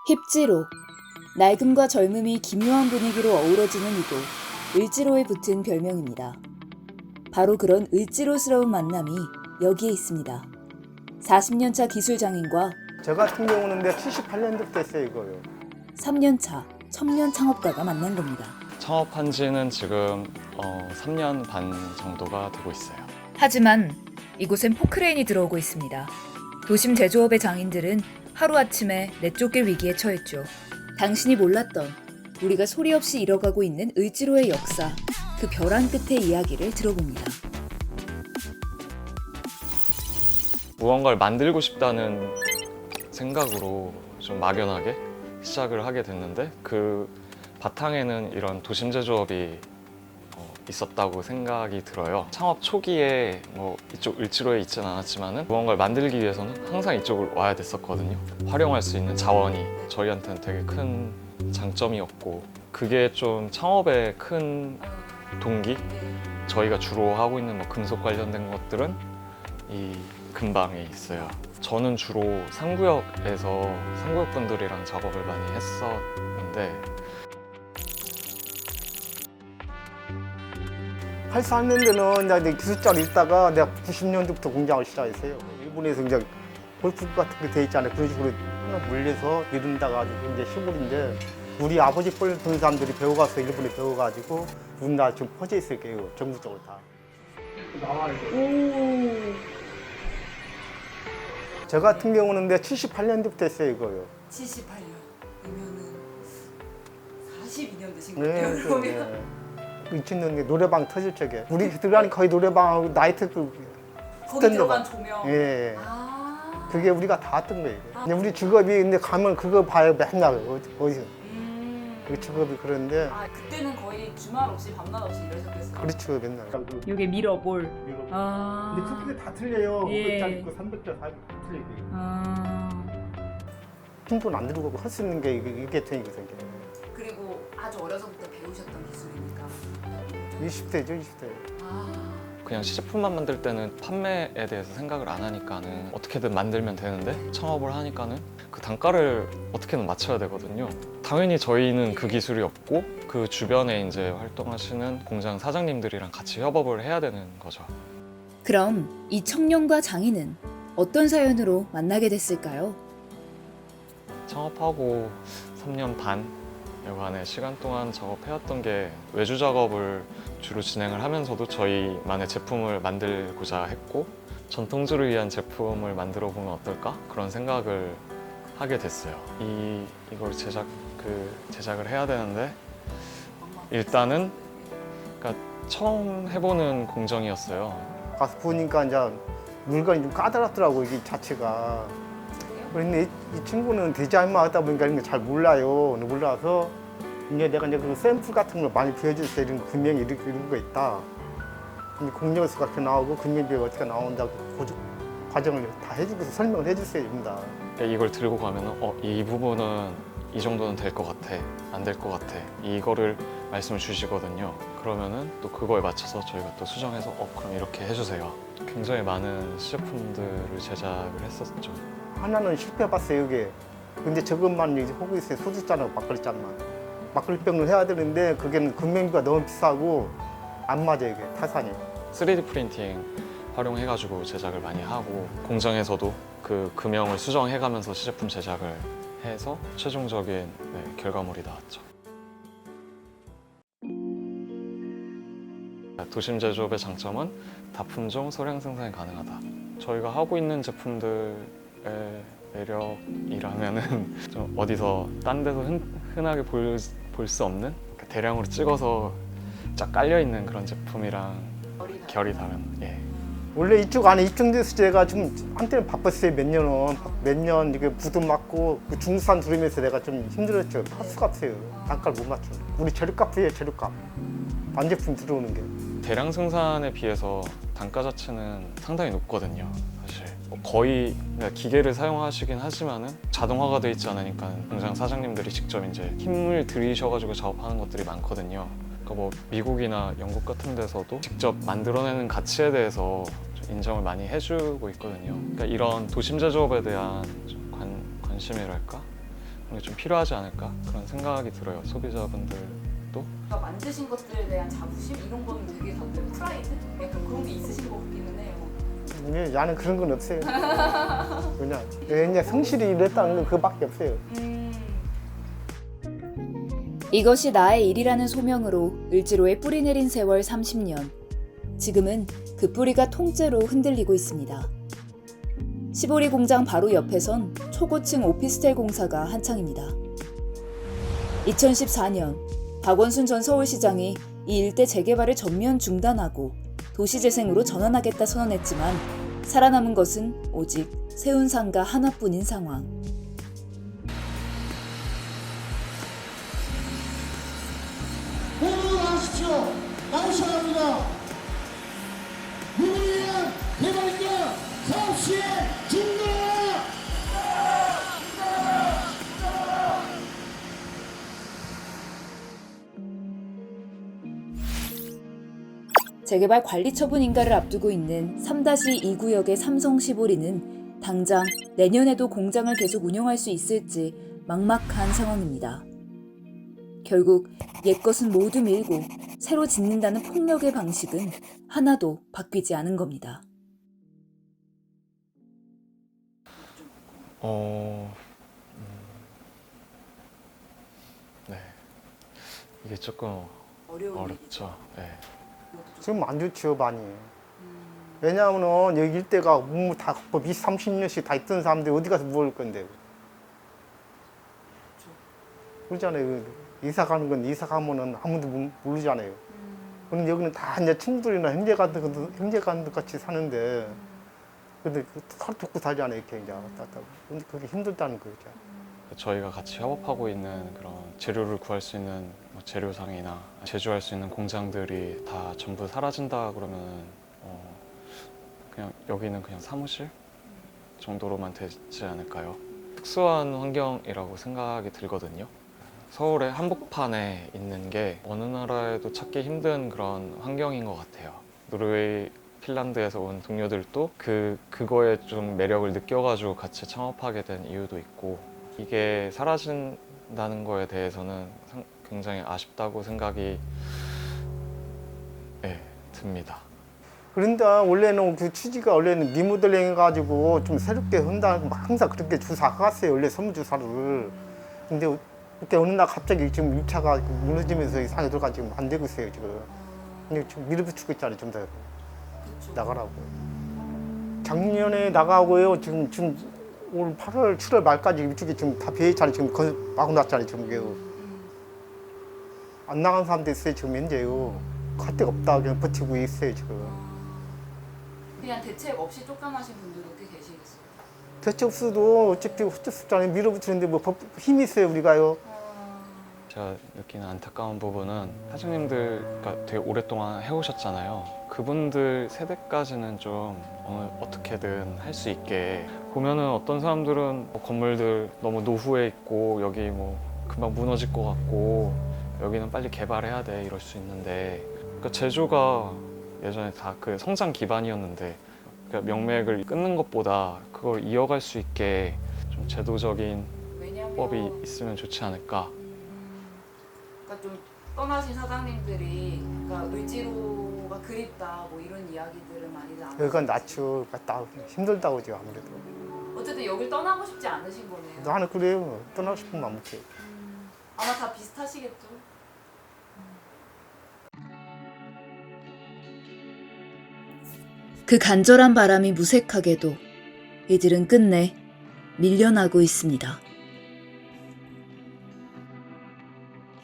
힙지로. 낡음과 젊음이 기묘한 분위기로 어우러지는 이곳, 을지로에 붙은 별명입니다. 바로 그런 을지로스러운 만남이 여기에 있습니다. 40년차 기술장인과 저 같은 경우는 내가 78년도부터 했어요, 이거요. 3년차 청년 창업가가 만난 겁니다. 창업한 지는 지금 3년 반 정도가 되고 있어요. 하지만 이곳엔 포크레인이 들어오고 있습니다. 도심 제조업의 장인들은 하루아침에 내쫓길 위기에 처했죠. 당신이 몰랐던 우리가 소리 없이 잃어가고 있는 을지로의 역사, 그 벼랑 끝의 이야기를 들어봅니다. 무언가를 만들고 싶다는 생각으로 좀 막연하게 시작을 하게 됐는데 그 바탕에는 이런 도심 제조업이 있었다고 생각이 들어요. 창업 초기에 이쪽 을지로에 있지는 않았지만은 무언가를 만들기 위해서는 항상 이쪽을 와야 됐었거든요. 활용할 수 있는 자원이 저희한테는 되게 큰 장점이었고, 그게 좀 창업의 큰 동기? 저희가 주로 하고 있는 금속 관련된 것들은 이 근방에 있어요. 저는 주로 상구역에서 상구역 분들이랑 작업을 많이 했었는데, 84년도는 이제 기술자로 있다가 내가 90년도부터 공장을 시작했어요. 일본에서 이제 골프 같은 게 돼 있잖아요. 그런 식으로 하나 물려서 이른다 가지고 이제 시골인데, 우리 아버지 뻘 본 사람들이 배워가서 일본에 배워가지고 우리나라 지금 퍼져 있을 거예요. 전국적으로 다. 저 같은 경우는 내가 78년도부터 했어요, 이거요. 78년이면은 42년 되신 네, 거예요, 그러면? 2000년대 노래방 터질 적에 우리 들어가니 거의 노래방하고 나이트 거기 들어간 조명. 예. 아. 그게 우리가 다 했던 거예요. 근데 우리 직업이 근데 가면 그거 봐요, 맨날 어디서. 그 직업이 그런데 아, 그때는 거의 주말 없이 밤낮 없이 일하셨겠어요. 그렇죠, 맨날. 이게 미러볼. 근데 아. 크기가 다 틀려요. 예. 500짜리 있고 300짜리 다 틀려요. 아. 흰돈 안 들고 할 수 있는 게 이게 되거든요. 그리고 아주 어려서부터 배우셨던 기술이니까. 20대죠, 20대. 아. 그냥 시제품만 만들 때는 판매에 대해서 생각을 안 하니까는 어떻게든 만들면 되는데, 창업을 하니까는 그 단가를 어떻게든 맞춰야 되거든요. 당연히 저희는 그 기술이 없고 그 주변에 이제 활동하시는 공장 사장님들이랑 같이 협업을 해야 되는 거죠. 그럼 이 청년과 장인은 어떤 사연으로 만나게 됐을까요? 창업하고 3년 반 여간의 시간 동안 작업해왔던 게, 외주 작업을 주로 진행을 하면서도 저희만의 제품을 만들고자 했고, 전통주를 위한 제품을 만들어 보면 어떨까? 그런 생각을 하게 됐어요. 이걸 제작을 해야 되는데, 일단은 그러니까 처음 해보는 공정이었어요. 가서 보니까 이제 물건이 좀 까다롭더라고, 이게 자체가. 그런데 이 친구는 디자인만 하다 보니까 이런 거 잘 몰라요. 몰라서 이제 내가 이제 그 샘플 같은 걸 많이 보여주세요. 이런 금형이 이런 거 있다. 근데 공정에서 그렇게 나오고 금형이 어떻게 나온다고 과정을 다 해주고서 설명을 해주세요, 입니다. 이걸 들고 가면은 이 부분은 이 정도는 될 것 같아, 안 될 것 같아, 이거를 말씀을 주시거든요. 그러면은 또 그거에 맞춰서 저희가 또 수정해서 그럼 이렇게 해주세요. 굉장히 많은 시제품들을 제작을 했었죠. 하나는 실패해봤어요, 이게. 근데 저것만 이제 하고 있어요. 소주잔하고 막걸리잔만. 막걸리병을 해야 되는데 그게는 금형비가 너무 비싸고 안 맞아요, 이게 타산이. 3D 프린팅 활용해가지고 제작을 많이 하고, 공장에서도 그 금형을 수정해가면서 시제품 제작을 해서 최종적인 결과물이 나왔죠. 도심 제조업의 장점은 다품종 소량 생산이 가능하다. 저희가 하고 있는 제품들의 매력이라면은 좀 어디서 딴 데서 흔하게 볼 수 없는, 대량으로 찍어서 쫙 깔려 있는 그런 제품이랑 결이 다른. 예. 원래 이쪽 안에 입점돼서 제가 좀 한때는 바빴어요. 몇 년 이게 부도 맞고 그 중산 들으면서 내가 좀 힘들었죠. 할 수가 없어요. 단가를 못 맞추는. 우리 재료값이에요, 재료값. 완제품 들어오는 게. 대량 생산에 비해서 단가 자체는 상당히 높거든요, 사실. 거의 기계를 사용하시긴 하지만은 자동화가 돼 있지 않으니까 공장 사장님들이 직접 이제 힘을 들이셔가지고 작업하는 것들이 많거든요. 그러니까 미국이나 영국 같은 데서도 직접 만들어내는 가치에 대해서 좀 인정을 많이 해주고 있거든요. 그러니까 이런 도심 제조업에 대한 관심이랄까? 게 좀 필요하지 않을까 그런 생각이 들어요. 소비자분들도. 그러니까 만드신 것들에 대한 자부심 이런 거는 되게 다들 프라이드 약간 그런 게 있으신 것 같기는 해요. 나는 그런 건 없어요. 그냥 그냥 성실히 일했다는 건 그거밖에 없어요. 이것이 나의 일이라는 소명으로 을지로에 뿌리 내린 세월 30년. 지금은 그 뿌리가 통째로 흔들리고 있습니다. 시보리 공장 바로 옆에선 초고층 오피스텔 공사가 한창입니다. 2014년 박원순 전 서울시장이 이 일대 재개발을 전면 중단하고 도시재생으로 전환하겠다 선언했지만 살아남은 것은 오직 세운상가 하나뿐인 상황. 모두 나오십시오. 나오셔야 합니다. 누구를 위한 개발인가? 사업 시에 중단! 재개발 관리처분 인가를 앞두고 있는 3-2 구역의 삼성 시보리는 당장 내년에도 공장을 계속 운영할 수 있을지 막막한 상황입니다. 결국 옛것은 모두 밀고 새로 짓는다는 폭력의 방식은 하나도 바뀌지 않은 겁니다. 네. 이게 조금 어렵죠. 네. 지금 안 좋죠, 많이. 왜냐하면 여기 일대가 다 30년씩 다 있던 사람들이 어디 가서 뭐 할 건데. 그러잖아요. 이사 가는 건 이사 가면은 아무도 모르잖아요. 그럼 여기는 다 이제 친구들이나 형제 같은 같이 사는데, 근데 하루 돕고 살잖아요, 이렇게 이제 왔다 갔다 하고. 근데 그게 힘들다는 거죠. 저희가 같이 협업하고 있는 그런 재료를 구할 수 있는 뭐 재료상이나 제조할 수 있는 공장들이 다 전부 사라진다 그러면 그냥 여기는 그냥 사무실 정도로만 되지 않을까요? 특수한 환경이라고 생각이 들거든요. 서울의 한복판에 있는 게 어느 나라에도 찾기 힘든 그런 환경인 것 같아요. 노르웨이, 핀란드에서 온 동료들도 그거에 좀 매력을 느껴가지고 같이 창업하게 된 이유도 있고, 이게 사라진다는 거에 대해서는 굉장히 아쉽다고 생각이 듭니다. 그런데 원래는 그 취지가 원래는 리모델링 해가지고 좀 새롭게 한다고 항상 그렇게 주사갔어요, 원래 선물주사를. 근데 그렇게 어느 날 갑자기 지금 2차가 무너지면서 이 상에 들어가 지금 안 되고 있어요, 지금. 근데 지금 밀어붙이고 있잖아요, 좀 더. 나가라고. 작년에 나가고요, 지금 올 8월, 7월 말까지 이쪽에 지금 다 비어있잖아요, 지금 막아놨잖아요, 지금. 안 나간 사람도 있어요, 지금 현재요. 갈 데가 없다, 그냥 버티고 있어요, 지금. 그냥 대책 없이 쫓겨나신 분들도 꽤 계시겠어요. 대책 없어도 어차피 어쩔 수 없잖아요. 밀어붙이는데 뭐 힘이 있어요, 우리가요. 제가 느끼는 안타까운 부분은 사장님들과 되게 오랫동안 해오셨잖아요. 그분들 세대까지는 좀 어떻게든 할 수 있게, 보면은 어떤 사람들은 뭐 건물들 너무 노후해 있고 여기 뭐 금방 무너질 것 같고 여기는 빨리 개발해야 돼 이럴 수 있는데, 그러니까 제조가 예전에 다 그 성장 기반이었는데, 그러니까 명맥을 끊는 것보다 그걸 이어갈 수 있게 좀 제도적인 왜냐면 법이 있으면 좋지 않을까. 그러니까 좀 떠나신 사장님들이 그러니까 을지로가 그립다 뭐 이런 이야기들을 많이들 안 여기가 하시지. 낫죠. 그러니까 힘들다고 지금 아무래도. 어쨌든 여길 떠나고 싶지 않으신 거네요. 나는 그래요. 떠나고 싶으면 안 먹게. 아마 다 비슷하시겠죠. 그 간절한 바람이 무색하게도 이들은 끝내 밀려나고 있습니다.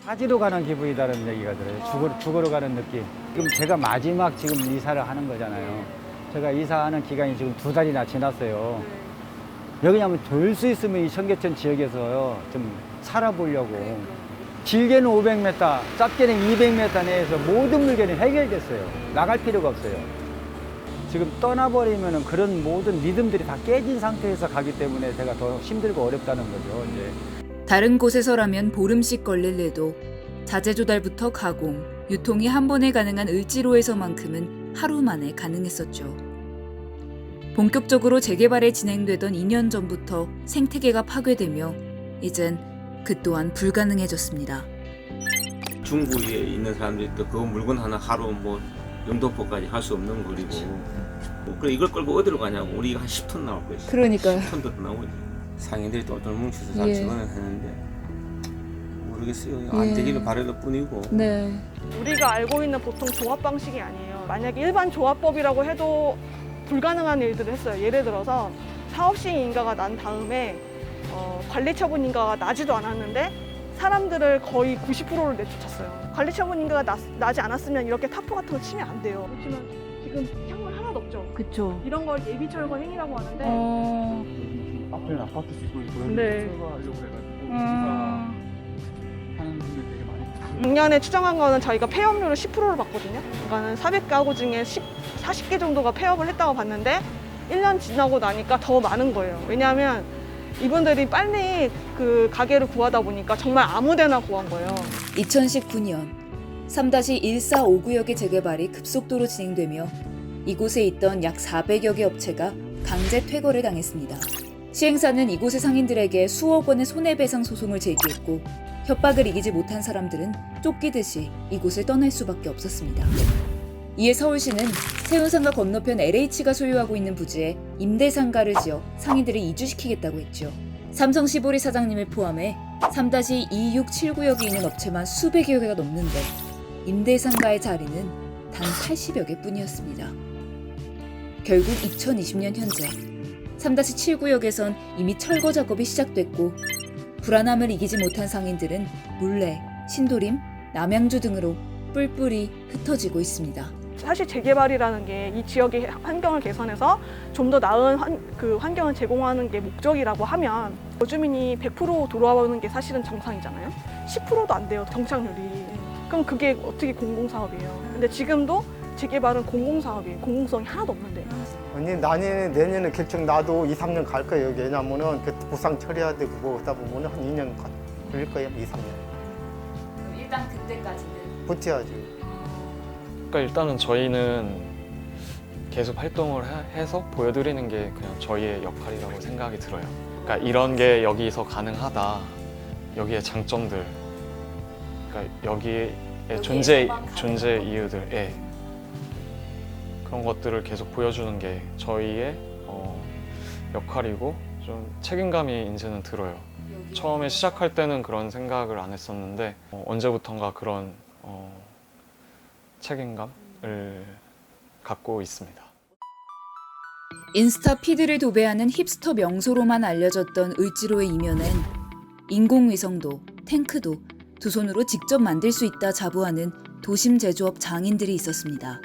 사지로 가는 기분이다라는 얘기가 들어요. 죽으러 가는 느낌. 지금 제가 마지막 지금 이사를 하는 거잖아요. 제가 이사하는 기간이 지금 2달이나 지났어요. 여기냐면 될 수 있으면 이 청계천 지역에서 좀 살아보려고. 길게는 500m, 짧게는 200m 내에서 모든 물건이 해결됐어요. 나갈 필요가 없어요. 지금 떠나버리면은 그런 모든 리듬들이 다 깨진 상태에서 가기 때문에 제가 더 힘들고 어렵다는 거죠, 이제. 다른 곳에서라면 보름씩 걸릴 일도 자재 조달부터 가공, 유통이 한 번에 가능한 을지로에서만큼은 하루 만에 가능했었죠. 본격적으로 재개발이 진행되던 2년 전부터 생태계가 파괴되며 이젠 그 또한 불가능해졌습니다. 중구에 있는 사람들이 또 그 물건 하나 하루 뭐 영등포까지 할 수 없는 거리고 그래 이걸 끌고 어디로 가냐고 우리가 한 10톤 나올 거예요. 그러니까요. 10톤도 나오지. 상인들이 똘똘 뭉쳐서 잘 예. 직원을 했는데 모르겠어요. 안 되기를 바랄 뿐이고. 네. 우리가 알고 있는 보통 조합 방식이 아니에요. 만약에 일반 조합법이라고 해도 불가능한 일들을 했어요. 예를 들어서 사업시행 인가가 난 다음에 관리처분 인가가 나지도 않았는데 사람들을 거의 90%를 내쫓았어요. 관리처분 인가가 나지 않았으면 이렇게 타포 같은 거 치면 안 돼요. 그렇지만 지금 창문 하나도 없죠. 그쵸. 이런 걸 예비철거 행위라고 하는데 앞에는 아파트 짓고 있고 여기 네. 철거하려고 해가지고 우리가 하는 분들 되게 많이 작년에 추정한 거는 저희가 폐업률을 10%를 봤거든요. 그러니까는 400가구 중에 40개 정도가 폐업을 했다고 봤는데 1년 지나고 나니까 더 많은 거예요. 왜냐하면 이분들이 빨리 그 가게를 구하다 보니까 정말 아무데나 구한 거예요. 2019년 3-1459역의 재개발이 급속도로 진행되며 이곳에 있던 약 400여 개 업체가 강제 퇴거를 당했습니다. 시행사는 이곳의 상인들에게 수억 원의 손해배상 소송을 제기했고 협박을 이기지 못한 사람들은 쫓기듯이 이곳을 떠날 수밖에 없었습니다. 이에 서울시는 세운상가 건너편 LH가 소유하고 있는 부지에 임대상가를 지어 상인들을 이주시키겠다고 했죠. 삼성시보리 사장님을 포함해 3-2679역이 있는 업체만 수백여 개가 넘는데 임대상가의 자리는 단 80여 개뿐이었습니다. 결국 2020년 현재 3-79역에선 이미 철거 작업이 시작됐고 불안함을 이기지 못한 상인들은 몰래 신도림, 남양주 등으로 뿔뿔이 흩어지고 있습니다. 사실 재개발이라는 게 이 지역의 환경을 개선해서 좀 더 나은 환경을 제공하는 게 목적이라고 하면 거주민이 100% 돌아오는 게 사실은 정상이잖아요. 10%도 안 돼요, 정착률이. 그럼 그게 어떻게 공공사업이에요? 근데 지금도 재개발은 공공사업이에요. 공공성이 하나도 없는데. 언니 내년에 결정 나도 2-3년 갈 거예요. 여기. 왜냐면은 그 보상 처리해야 되고 뭐 하다 보면 한 2년 걸릴 거예요. 2-3년. 그럼 일단 그때까지는 버텨야지. 그러니까 일단은 저희는 계속 활동을 해서 보여드리는 게 그냥 저희의 역할이라고 생각이 들어요. 그러니까 이런 게 여기서 가능하다. 여기의 장점들, 그러니까 여기의 존재 이유들, 예. 그런 것들을 계속 보여주는 게 저희의 역할이고 좀 책임감이 이제는 들어요. 처음에 시작할 때는 그런 생각을 안 했었는데 언제부턴가 그런 책임감을 갖고 있습니다. 인스타 피드를 도배하는 힙스터 명소로만 알려졌던 을지로의 이면엔 인공위성도 탱크도 두 손으로 직접 만들 수 있다 자부하는 도심 제조업 장인들이 있었습니다.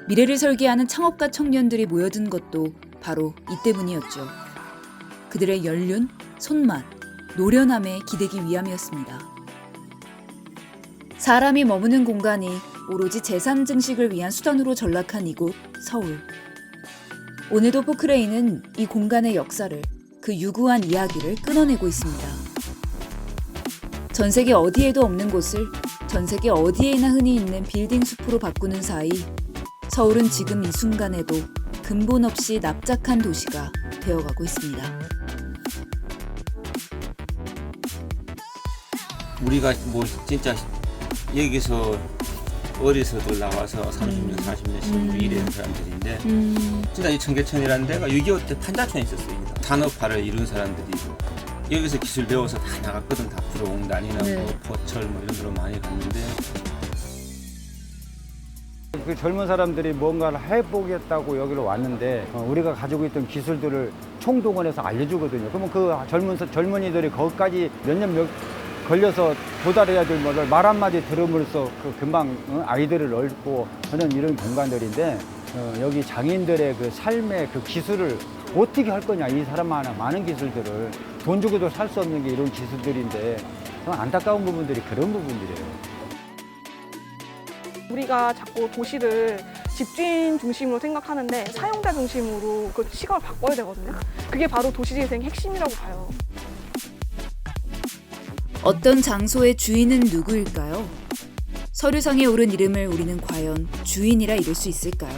미래를 설계하는 창업가 청년들이 모여든 것도 바로 이 때문이었죠. 그들의 연륜, 손맛, 노련함에 기대기 위함이었습니다. 사람이 머무는 공간이 오로지 재산 증식을 위한 수단으로 전락한 이곳 서울. 오늘도 포크레인은 이 공간의 역사를, 그 유구한 이야기를 끊어내고 있습니다. 전 세계 어디에도 없는 곳을 전 세계 어디에나 흔히 있는 빌딩 숲으로 바꾸는 사이 서울은 지금 이 순간에도 근본 없이 납작한 도시가 되어가고 있습니다. 우리가 뭐 진짜 여기서 어려서도 나와서 30년, 40년씩 일하는 사람들인데 진짜 이 청계천이라는 데가 6.25 때 판자촌에 있었어요. 산업화를 이룬 사람들이고 여기서 기술 배워서 다 나갔거든. 다 부러공단이나 뭐 포철 뭐 이런 데로 많이 갔는데 그 젊은 사람들이 뭔가를 해보겠다고 여기로 왔는데 우리가 가지고 있던 기술들을 총동원해서 알려주거든요. 그러면 그 젊은이들이 거기까지 몇 년 걸려서 도달해야 될 것을 말 한마디 들음으로써 금방 아이들을 얻고 하는 이런 공간들인데 여기 장인들의 그 삶의 그 기술을 어떻게 할 거냐, 이 사람 많은 기술들을 돈 주고도 살 수 없는 게 이런 기술들인데 좀 안타까운 부분들이 그런 부분들이에요. 우리가 자꾸 도시를 집주인 중심으로 생각하는데 사용자 중심으로 그 시각을 바꿔야 되거든요. 그게 바로 도시재생의 핵심이라고 봐요. 어떤 장소의 주인은 누구일까요? 서류상에 오른 이름을 우리는 과연 주인이라 이룰 수 있을까요?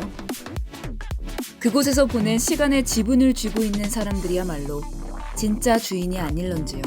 그곳에서 보낸 시간의 지분을 쥐고 있는 사람들이야말로 진짜 주인이 아닐런지요.